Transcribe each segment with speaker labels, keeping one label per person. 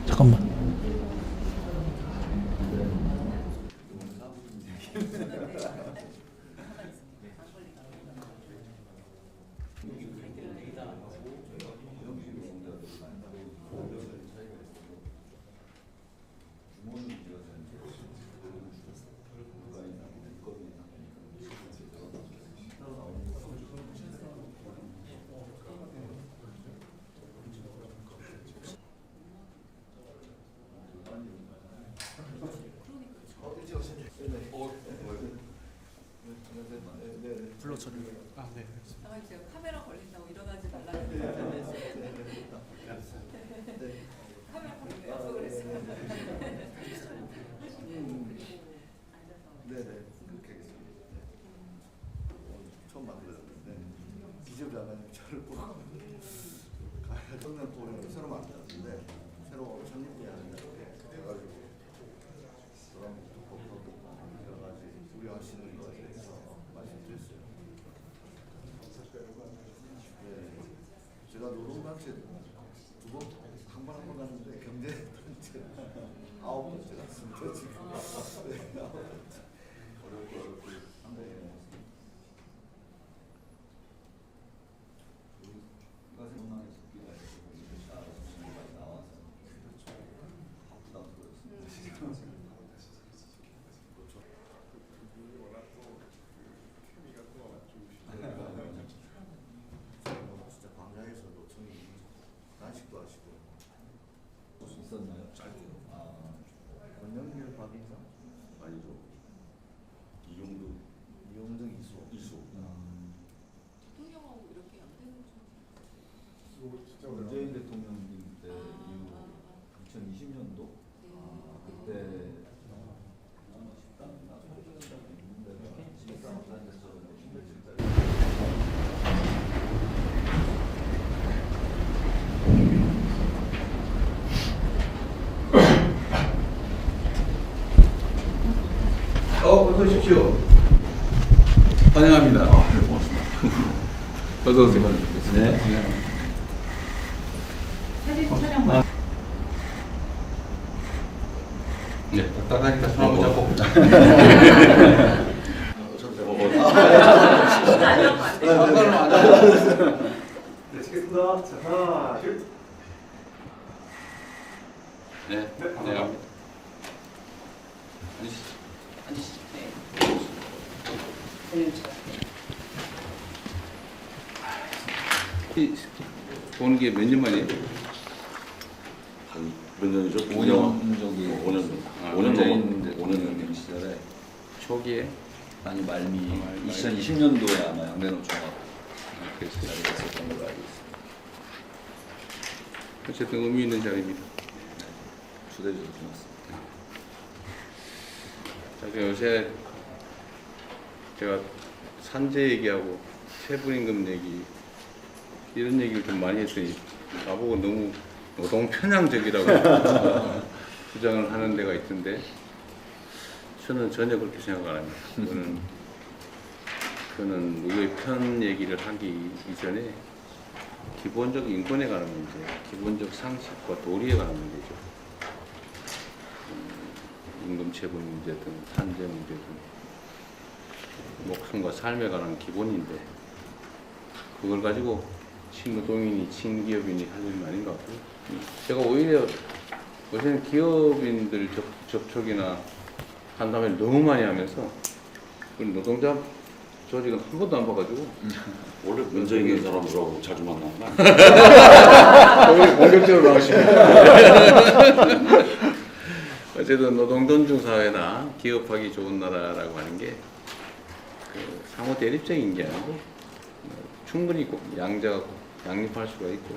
Speaker 1: 잠깐만. 불러줘요. 아, 네.
Speaker 2: 제가 카메라 걸린다고 일어나지 말라고 그랬는데 카메라 걸린다 약속을 했어요.
Speaker 3: 네네, 그렇게 하겠습니다. 처음 만들었는데 기재부장관님 저를 보고 청년 보호를 새로 만들었는데 새로 전입해야한다 해가지고 여러 가지 우려하시는 거에 대해서 말씀드렸어요. 네, 제가 노동단체 한 번 갔는데 경제단체 9번째 갔습니다 지금. 네, 어렵고 한데 누가 생각나서 비가 나와서 바쁘다 진짜 광야에서도 청이 단식도 하시고 있었나요? 짧게. 권영길 박인상 아니죠. 이용등 이수.
Speaker 2: 대통령하고 이렇게 연대는 좀
Speaker 3: 문재인 대통령님 때 이후 2020년도 그때
Speaker 4: 어서 오십시오. 환영합니다.
Speaker 3: 네, 고맙습니다.
Speaker 4: 어서 오세요.
Speaker 3: 네.
Speaker 2: 사진 촬영
Speaker 4: 네, 딱딱하니까 손 한번 잡고. 상관은 안 잡고.
Speaker 3: 네, 치겠습니다. 자, 하나, 둘.
Speaker 4: 네, 환영합니다. 이 보는 게 몇 년 만이에요?
Speaker 5: 몇 년이죠?
Speaker 6: 5년 정도.
Speaker 5: 5년 정도.
Speaker 4: 아,
Speaker 5: 5년
Speaker 6: 문재인
Speaker 5: 넘었.
Speaker 6: 대통령 시절에
Speaker 4: 초기에?
Speaker 6: 아니 말미
Speaker 4: 말미.
Speaker 6: 2020년도에 아마 양대노총각
Speaker 4: 그랬어요.
Speaker 6: 자리가 있었던 걸로 알고 있습니다.
Speaker 4: 어쨌든 의미 있는 자리입니다.
Speaker 6: 주대주도 지났습니다.
Speaker 4: 자, 요새 제가 산재 얘기하고 세분임금 얘기 이런 얘기를 좀 많이 했더니 나보고 너무 노동 편향적이라고 주장을 하는 데가 있던데 저는 전혀 그렇게 생각 안 합니다. 그는 누구의 편 얘기를 하기 이전에 기본적 인권에 관한 문제, 기본적 상식과 도리에 관한 문제죠. 임금 체불 문제든 산재 문제든 목숨과 삶에 관한 기본인데 그걸 가지고 친노동인이 친기업인이 할 일은 아닌 것 같고요. 제가 오히려 요새는 기업인들 접촉이나 간담회를 너무 많이 하면서 노동자 조직은 한 번도 안 봐가지고
Speaker 5: 원래 문제 있는 사람들하고 자주 만나나?
Speaker 4: 오히려 공격적으로 나오시면 어쨌든 노동 존중 사회나 기업하기 좋은 나라라고 하는 게 그 상호 대립적인 게 아니고 충분히 양립할 수가 있고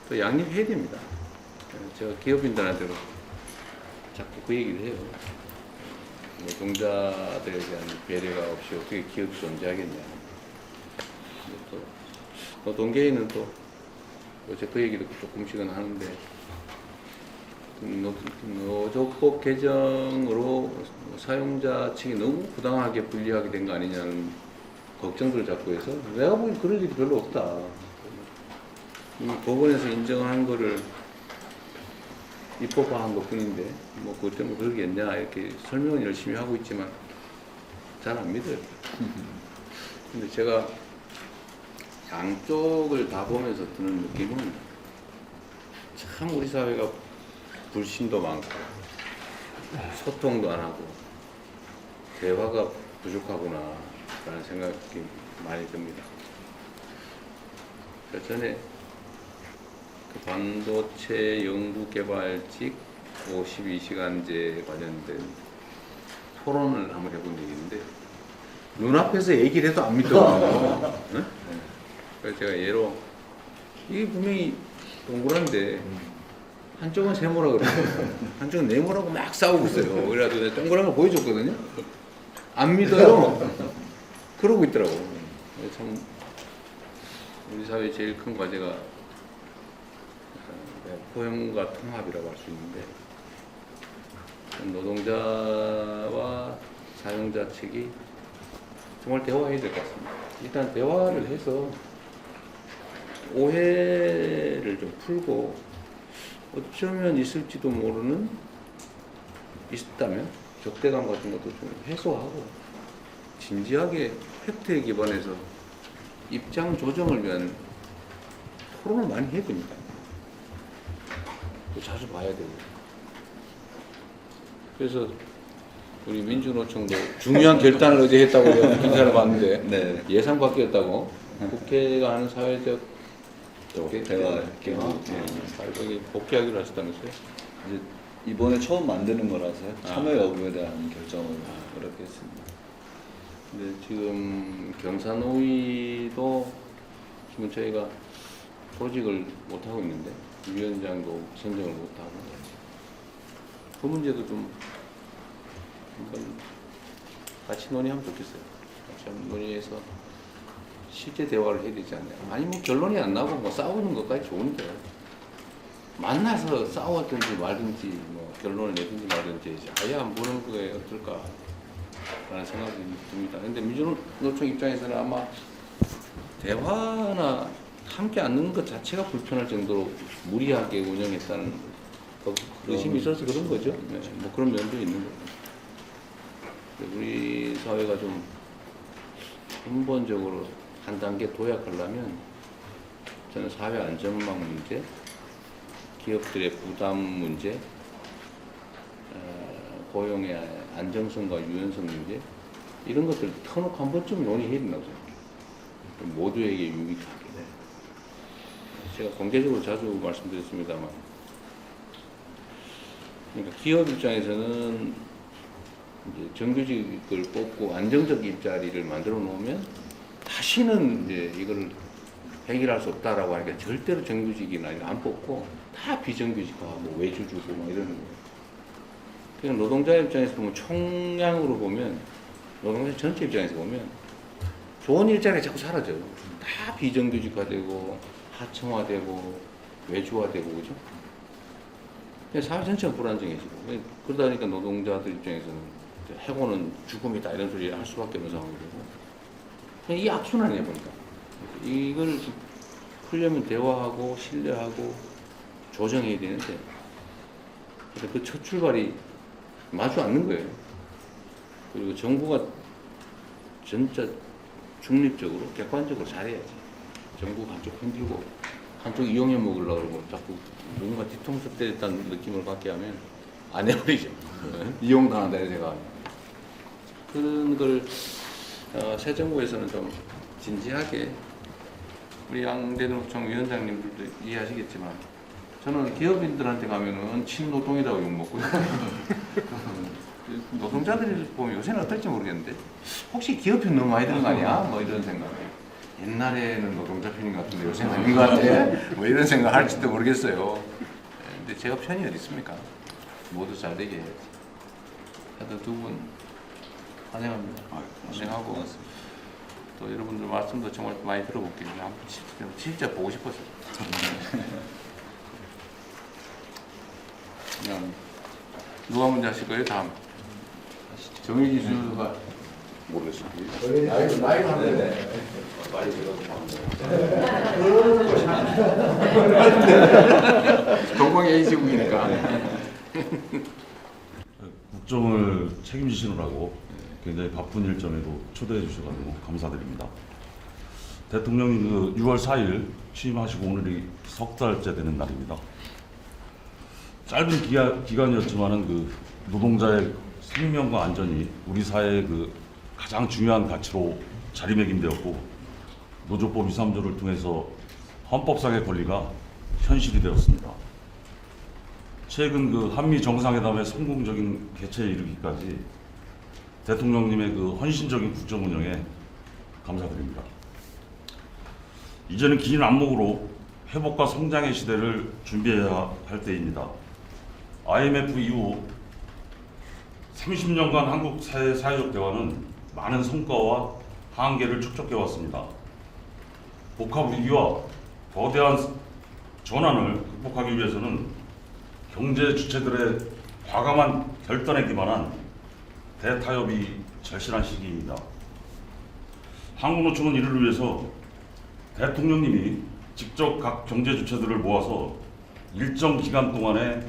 Speaker 4: 또 양립해야 됩니다. 제가 기업인들한테도 자꾸 그 얘기를 해요. 노동자들에 대한 배려가 없이 어떻게 기업이 존재하겠냐. 또 노동계에는 또 어제 그 얘기도 조금씩은 하는데 노조법 개정으로 사용자 측이 너무 부당하게 분리하게 된 거 아니냐는 걱정들을 자꾸 해서 내가 보기엔 그럴 일이 별로 없다. 이미 법원에서 인정한 거를 입법화한 것 뿐인데 뭐 그것 때문에 그러겠냐 이렇게 설명은 열심히 하고 있지만 잘 안 믿어요. 근데 제가 양쪽을 다 보면서 드는 느낌은 참 우리 사회가 불신도 많고 소통도 안 하고 대화가 부족하구나 라는 생각이 많이 듭니다. 전에 그 반도체 연구개발직 52시간제 관련된 토론을 한번 해본 적이 있는데 눈앞에서 얘기를 해도 안 믿더라고요. 네? 그래서 제가 예로 이게 분명히 동그란데 한쪽은 세모라 그러고 한쪽은 네모라고 막 싸우고 있어요. 그래가지고 내가 동그란 걸 보여줬거든요. 안 믿어요. 그러고 있더라고. 참 우리 사회의 제일 큰 과제가 포용과 통합이라고 할 수 있는데 노동자와 사용자 측이 정말 대화해야 될 것 같습니다. 일단 대화를 해서 오해를 좀 풀고 어쩌면 있을지도 모르는 있다면 적대감 같은 것도 좀 해소하고 진지하게 팩트에 기반해서 입장 조정을 위한 토론을 많이 해야 됩니다. 또 자주 봐야 되고. 그래서 우리 민주노총도 중요한 결단을 어제 했다고 내가 기사를 봤는데
Speaker 6: 네.
Speaker 4: 예상 바뀌었다고 국회가 하는 사회적
Speaker 6: 대화
Speaker 4: 사회적인 복귀하기로 하셨다면서요?
Speaker 6: 이제 이번에 처음 만드는 거라서요. 참여 여부에 대한 결정을 그렇게 했습니다.
Speaker 4: 근데 지금 경사노위도 지금 저희가 조직을 못 하고 있는데 위원장도 선정을 못 하고 그 문제도 좀 한번 같이 논의하면 좋겠어요. 같이 한번 논의해서 실제 대화를 해야 되지 않나요? 아니 뭐 결론이 안 나고 뭐 싸우는 것까지 좋은데 만나서 싸웠든지 말든지 뭐 결론을 내든지 말든지 아예 안 보는 거에 어떨까 라는 생각이 듭니다. 근데 민주노총 입장에서는 아마 대화나 함께 앉는 것 자체가 불편할 정도로 무리하게 운영했다는 의심이 있어서 그런 거죠. 네, 뭐 그런 면도 있는 거죠. 우리 사회가 좀 근본적으로 한 단계 도약하려면 저는 사회 안전망 문제, 기업들의 부담 문제, 고용의 안정성과 유연성 문제 이런 것들 터놓고 한 번쯤 논의해야 된다고 생각해요. 모두에게 유익하게. 제가 공개적으로 자주 말씀드렸습니다만 그러니까 기업 입장에서는 이제 정규직을 뽑고 안정적 일자리를 만들어 놓으면 다시는 이제 이걸 해결할 수 없다라고 하니까 절대로 정규직이나 안 뽑고 다 비정규직화하고 외주 주고 막 이러는 거예요. 그냥 노동자 입장에서 보면 총량으로 보면 노동자 전체 입장에서 보면 좋은 일자리가 자꾸 사라져요. 다 비정규직화되고 하청화되고 외주화되고 그죠? 사회 전체가 불안정해지고 그러다 보니까 노동자들 입장에서는 해고는 죽음이다 이런 소리 할 수밖에 없는 상황이 되고 그냥 이 악순환이야 보니까 이걸 풀려면 대화하고 신뢰하고 조정해야 되는데 그 첫 출발이 마주 않는 거예요. 그리고 정부가 진짜 중립적으로 객관적으로 잘해야지. 정부가 한쪽 흔들고 한쪽 이용해 먹으려고 그러고 자꾸 누군가 뒤통수 때렸다는 느낌을 갖게 하면 안 해버리죠. 이용당한다 이런 생각. 그런 걸 새 정부에서는 좀 진지하게 우리 양대노총 위원장님들도 이해하시겠지만 저는 기업인들한테 가면은 친노동이라고 욕먹고요. 노동자들이 보면 요새는 어떨지 모르겠는데 혹시 기업 편 너무 많이 드는 거 아니야? 뭐 이런 생각. 옛날에는 노동자 편인 것 같은데 요새는 아닌 것 같아. 뭐 이런 생각 할지도 모르겠어요. 근데 제가 편이 어디 있습니까? 모두 잘 되게 해야지. 하여튼 두 분 환영합니다. 환영하고 또 여러분들 말씀도 정말 많이 들어볼게요. 진짜 보고 싶었어요.
Speaker 6: 그냥
Speaker 4: 누가 먼저 하실 거예요? 다음. 정의기 수가
Speaker 5: 모르겠습니다.
Speaker 4: 동방 A지국이니까.
Speaker 5: 국정을 책임지시느라고 굉장히 바쁜 일정에도 초대해 주셔가지고 감사드립니다. 대통령이 그 6월 4일 취임하시고 오늘이 석 달째 되는 날입니다. 짧은 기간이었지만은 그 노동자의 생명과 안전이 우리 사회의 그 가장 중요한 가치로 자리매김되었고 노조법 2, 3조를 통해서 헌법상의 권리가 현실이 되었습니다. 최근 그 한미 정상회담의 성공적인 개최에 이르기까지 대통령님의 그 헌신적인 국정 운영에 감사드립니다. 이제는 긴 안목으로 회복과 성장의 시대를 준비해야 할 때입니다. IMF 이후 30년간 한국 사회적 대화는 많은 성과와 한계를 축적해 왔습니다. 복합 위기와 거대한 전환을 극복하기 위해서는 경제 주체들의 과감한 결단에 기반한 대타협이 절실한 시기입니다. 한국노총은 이를 위해서 대통령님이 직접 각 경제 주체들을 모아서 일정 기간 동안의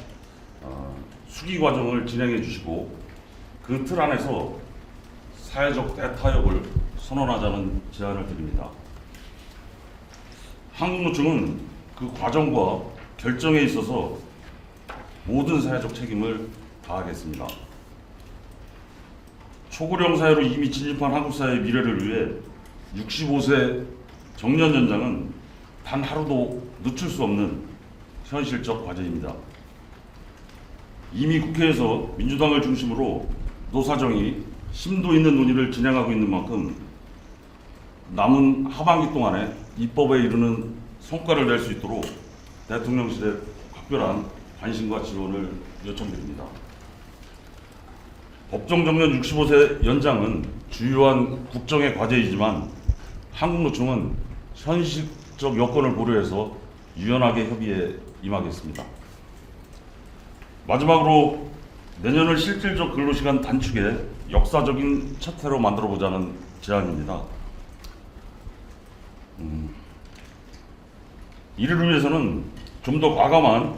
Speaker 5: 수기 과정을 진행해 주시고 그 틀 안에서 사회적 대타협을 선언하자는 제안을 드립니다. 한국노총은 그 과정과 결정에 있어서 모든 사회적 책임을 다하겠습니다. 초고령 사회로 이미 진입한 한국 사회의 미래를 위해 65세 정년 연장은 단 하루도 늦출 수 없는 현실적 과제입니다. 이미 국회에서 민주당을 중심으로 노사정이 심도 있는 논의를 진행하고 있는 만큼 남은 하반기 동안에 입법에 이르는 성과를 낼 수 있도록 대통령실에 각별한 관심과 지원을 요청드립니다. 법정 정년 65세 연장은 주요한 국정의 과제이지만 한국노총은 현실적 여건을 고려해서 유연하게 협의에 임하겠습니다. 마지막으로 내년을 실질적 근로시간 단축의 역사적인 첫 해로 만들어보자는 제안입니다. 이를 위해서는 좀 더 과감한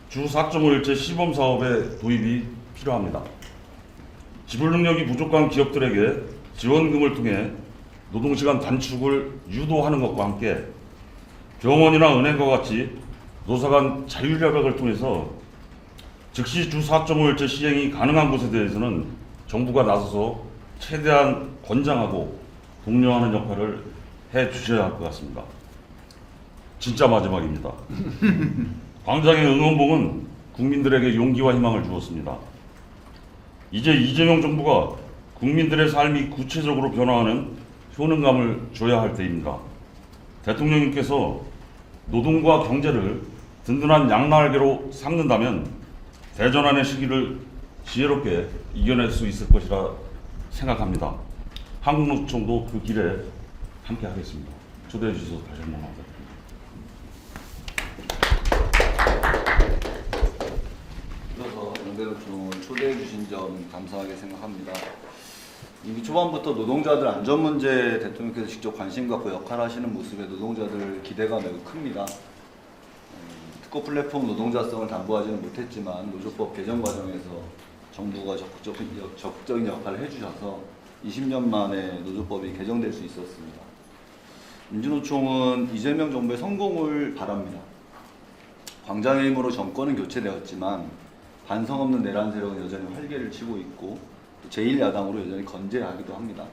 Speaker 5: 주 4.5일제 시범사업의 도입이 필요합니다. 지불 능력이 부족한 기업들에게 지원금을 통해 노동시간 단축을 유도하는 것과 함께 병원이나 은행과 같이 노사 간 자율협약을 통해서 즉시 주 4.5일제 시행이 가능한 곳에 대해서는 정부가 나서서 최대한 권장하고 독려하는 역할을 해 주셔야 할 것 같습니다. 진짜 마지막입니다. 광장의 응원봉은 국민들에게 용기와 희망을 주었습니다. 이제 이재명 정부가 국민들의 삶이 구체적으로 변화하는 효능감을 줘야 할 때입니다. 대통령님께서 노동과 경제를 든든한 양날개로 삼는다면 대전환의 시기를 지혜롭게 이겨낼 수 있을 것이라 생각합니다. 한국노총도 그 길에 함께 하겠습니다. 초대해 주셔서 다시 한번 감사드립니다.
Speaker 6: 그래서 연대노총을 초대해 주신 점 감사하게 생각합니다. 이미 초반부터 노동자들 안전 문제 대통령께서 직접 관심 갖고 역할하시는 모습에 노동자들 기대가 매우 큽니다. 특허 플랫폼 노동자성을 담보하지는 못했지만 노조법 개정 과정에서 정부가 적극적인 역할을 해주셔서 20년 만에 노조법이 개정될 수 있었습니다. 민주노총은 이재명 정부의 성공을 바랍니다. 광장의 힘으로 정권은 교체되었지만 반성 없는 내란 세력은 여전히 활개를 치고 있고 제1야당으로 여전히 건재하기도 합니다.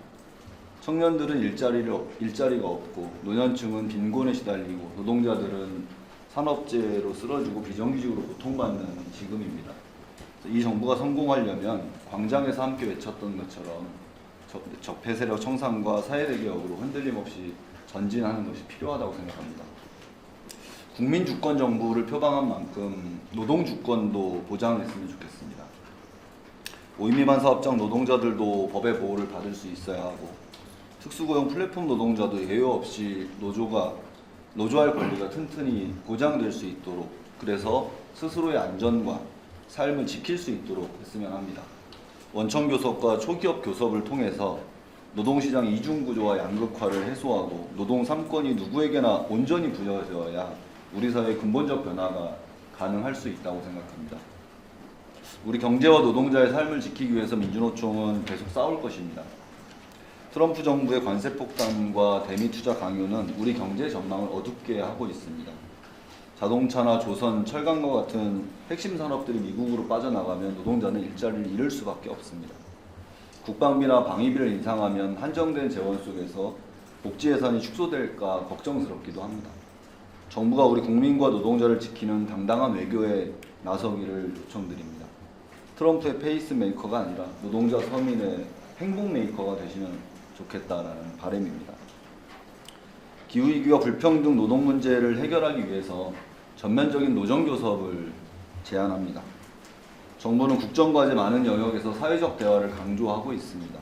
Speaker 6: 청년들은 일자리가 없고 노년층은 빈곤에 시달리고 노동자들은 산업재해로 쓰러지고 비정규직으로 고통받는 지금입니다. 이 정부가 성공하려면 광장에서 함께 외쳤던 것처럼 적폐 세력 청산과 사회대 개혁으로 흔들림 없이 전진하는 것이 필요하다고 생각합니다. 국민 주권 정부를 표방한 만큼 노동 주권도 보장했으면 좋겠습니다. 5인 미만 사업장 노동자들도 법의 보호를 받을 수 있어야 하고 특수고용 플랫폼 노동자도 예외 없이 노조할 권리가 튼튼히 보장될 수 있도록 그래서 스스로의 안전과 삶을 지킬 수 있도록 했으면 합니다. 원청 교섭과 초기업 교섭을 통해서 노동시장 이중구조와 양극화를 해소하고 노동 3권이 누구에게나 온전히 부여되어야 우리 사회의 근본적 변화가 가능할 수 있다고 생각합니다. 우리 경제와 노동자의 삶을 지키기 위해서 민주노총은 계속 싸울 것입니다. 트럼프 정부의 관세 폭탄과 대미 투자 강요는 우리 경제 전망을 어둡게 하고 있습니다. 자동차나 조선, 철강과 같은 핵심 산업들이 미국으로 빠져나가면 노동자는 일자리를 잃을 수밖에 없습니다. 국방비나 방위비를 인상하면 한정된 재원 속에서 복지 예산이 축소될까 걱정스럽기도 합니다. 정부가 우리 국민과 노동자를 지키는 당당한 외교에 나서기를 요청드립니다. 트럼프의 페이스메이커가 아니라 노동자 서민의 행복메이커가 되시면 좋겠다라는 바람입니다. 기후위기와 불평등 노동 문제를 해결하기 위해서 전면적인 노정교섭을 제안합니다. 정부는 국정과제 많은 영역에서 사회적 대화를 강조하고 있습니다.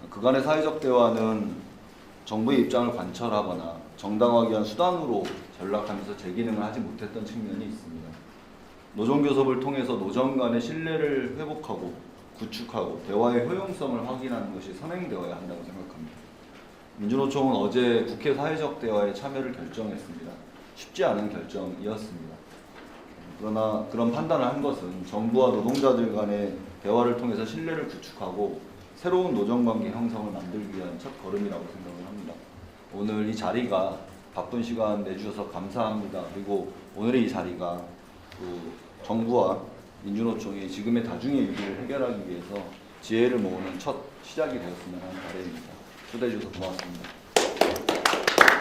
Speaker 6: 그간의 사회적 대화는 정부의 입장을 관철하거나 정당화하기 위한 수단으로 전락하면서 제 기능을 하지 못했던 측면이 있습니다. 노정교섭을 통해서 노정 간의 신뢰를 회복하고 구축하고 대화의 효용성을 확인하는 것이 선행되어야 한다고 생각합니다. 민주노총은 어제 국회 사회적 대화에 참여를 결정했습니다. 쉽지 않은 결정이었습니다. 그러나 그런 판단을 한 것은 정부와 노동자들 간의 대화를 통해서 신뢰를 구축하고 새로운 노정관계 형성을 만들기 위한 첫 걸음이라고 생각을 합니다. 오늘 이 자리가 바쁜 시간 내주셔서 감사합니다. 그리고 오늘의 이 자리가 정부와 민주노총이 지금의 다중의 위기를 해결하기 위해서 지혜를 모으는 첫 시작이 되었으면 하는 바람입니다. 초대해 주셔서 고맙습니다.